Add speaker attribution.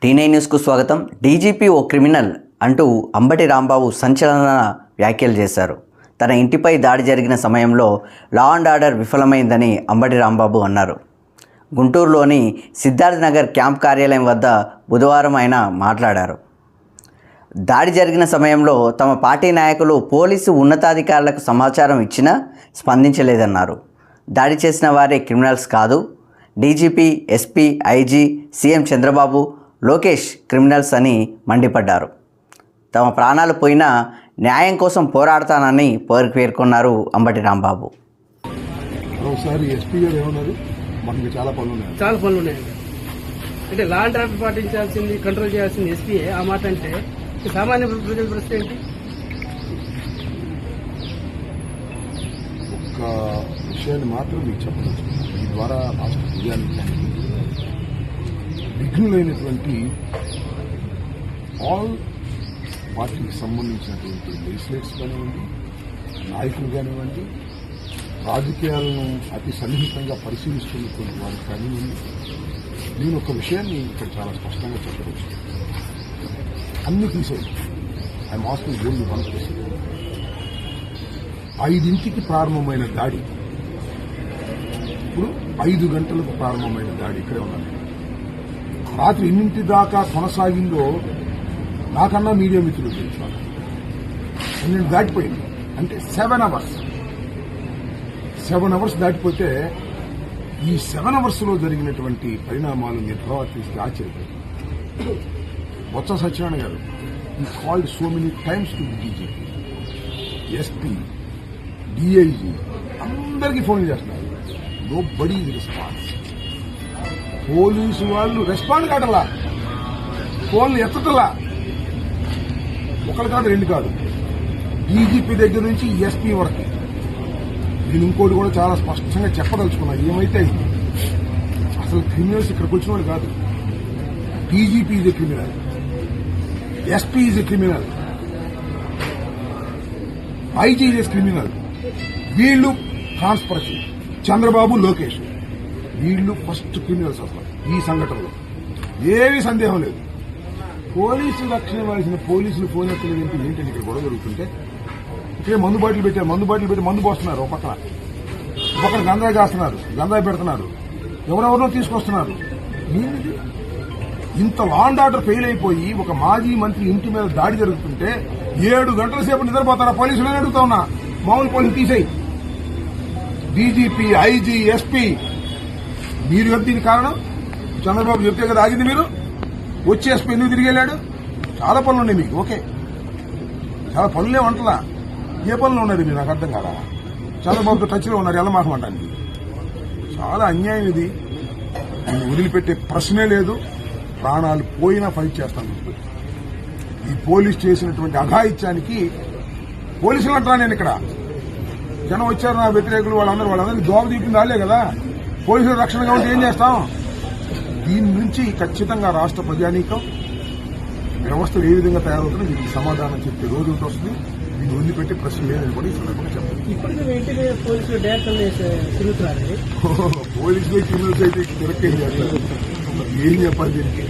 Speaker 1: టీ9 న్యూస్కు స్వాగతం. డీజీపీ ఓ క్రిమినల్ అంటూ అంబటి రాంబాబు సంచలన వ్యాఖ్యలు చేశారు. తన ఇంటిపై దాడి జరిగిన సమయంలో లా అండ్ ఆర్డర్ విఫలమైందని అంబటి రాంబాబు అన్నారు. గుంటూరులోని సిద్ధార్థ్ నగర్ క్యాంప్ కార్యాలయం వద్ద బుధవారం ఆయన మాట్లాడారు. దాడి జరిగిన సమయంలో తమ పార్టీ నాయకులు పోలీసు ఉన్నతాధికారులకు సమాచారం ఇచ్చినా స్పందించలేదన్నారు. దాడి చేసిన వారే క్రిమినల్స్ కాదు, DGP, SP, IG, CM Chandrababu, Lokesh criminals అని మండిపడ్డారు. తమ ప్రాణాలు పోయినా న్యాయం కోసం పోరాడతానని పేర్కొన్నారు అంబటి రాంబాబు.
Speaker 2: ఒకసారి ఎస్పీ గారు ఏమన్నారు, మనకి చాలా పనులు ఉన్నాయి
Speaker 3: అంటే లా అండ్ ఆర్డర్ పాటించాల్సింది, కంట్రోల్ చేయాల్సింది ఎస్పీఏ. ఆ మాట అంటే సామాన్య ప్రజల పరిస్థితి ఏంటి?
Speaker 2: ఒక్క విషయాన్ని మాత్రం మీకు చెప్పదలుచుకున్నాను. ఈ ద్వారా రాష్ట్ర ప్రజానికి విఘ్నులైనటువంటి ఆల్ పార్టీకి సంబంధించినటువంటి లెజిస్లేటర్స్ కానివ్వండి, నాయకులు కానివ్వండి, రాజకీయాలను అతి సన్నిహితంగా పరిశీలిస్తున్నటువంటి వారికి కానివ్వండి, నేను ఒక విషయాన్ని ఇక్కడ చాలా స్పష్టంగా చెప్పవచ్చు. అన్ని తీసేది I'm asking only one question. 5ంటికి ప్రారంభమైన దాడి, ఇప్పుడు 5 గంటలకు ప్రారంభమైన దాడి ఇక్కడే ఉన్నాను. రాత్రి 8 దాకా కొనసాగిందో నాకన్నా మీడియా మిత్రులు తెలుసు. 12 దాటిపోయింది అంటే 7 అవర్స్. 7 అవర్స్ దాటిపోతే ఈ 7 అవర్స్ లో జరిగినటువంటి పరిణామాలు మీరు తర్వాత చూస్తే ఆశ్చర్యపోయింది. బొత్స సత్యనారాయణ గారు ఈ called so many times to DGP, SP, DIG అందరికీ ఫోన్ చేస్తున్నారు. Nobody response. పోలీసు వాళ్ళు రెస్పాండ్ కావటంలా, ఫోన్లు ఎత్తటలా. ఒకటి కాదు, 2 కాదు, డీజీపీ దగ్గర నుంచి ఎస్పీ వరకు. నేను ఇంకోటి కూడా చాలా స్పష్టంగా చెప్పదలుచుకున్నా. ఏమైతే అయింది, అసలు క్రిమినల్స్ ఇక్కడికి వచ్చిన వాళ్ళు కాదు. DGP is a criminal, SP is a criminal, IG is a criminal. వీళ్ళు కాన్స్పరసీ, చంద్రబాబు, లోకేష్, వీళ్ళు ఫస్ట్ క్రిమినల్స్ అసలు ఈ సంఘటనలో ఏమీ సందేహం లేదు. పోలీసులు రక్షణ ఇవ్వాల్సిన పోలీసులు ఫోన్ ఎత్తలేదంటే ఏంటంటే ఇక్కడ గొడవ జరుగుతుంటే ఇక్కడే మందు బాటిల్ పెట్టారు, మందు పోస్తున్నారు. ఒక పక్కన గంజాయి కాస్తున్నారు, గంజాయి పెడుతున్నారు, ఎవరెవరినో తీసుకొస్తున్నారు. ఇంత లా అండ్ ఆర్డర్ ఫెయిల్ అయిపోయి ఒక మాజీ మంత్రి ఇంటి మీద దాడి జరుగుతుంటే 7 గంటల సేపు నిద్రపోతారా పోలీసులని అడుగుతా ఉన్నా. మామూలు పోలీసులు తీసేయి. డీజీపీ, ఐజీ, ఎస్పీ, మీరు చెప్తే దీనికి కారణం చంద్రబాబు చెప్తే కదా ఆగింది. మీరు వచ్చి ఎస్పీ ఎందుకు తిరిగి వెళ్ళాడు? చాలా పనులు ఉన్నాయి మీకు, ఓకే, చాలా పనులే వంటలా. ఏ పనులు ఉన్నారు మీరు? నాకు అర్థం కాదా? చంద్రబాబుతో టచ్లో ఉన్నారు ఎల్లమాకం అంటానికి. చాలా అన్యాయం ఇది. నేను వదిలిపెట్టే ప్రశ్నే లేదు. ప్రాణాలు పోయినా ఫైట్ చేస్తాను. ఈ పోలీసు చేసినటువంటి అఘాయిత్యానికి పోలీసులు అంటారా? నేను ఇక్కడ జనం వచ్చారు నా వ్యతిరేకులు, వాళ్ళందరినీ జవాబు తీపింది వాళ్ళే కదా. పోలీసులు రక్షణగా ఉంటే ఏం చేస్తాం? దీని నుంచి ఖచ్చితంగా రాష్ట్ర ప్రజానీకం వ్యవస్థలు ఏ విధంగా తయారవుతుందో దీనికి సమాధానం చెప్పే రోజు వస్తుంది. దీన్ని వదిలిపెట్టి ప్రశ్న లేదని కూడా ఈ సందర్భంగా చెప్పాలి. పోలీసులే క్రిమినల్స్ అయితే తిరక్కేం చేస్తారు? ఏం చెప్పాలి దీనికి?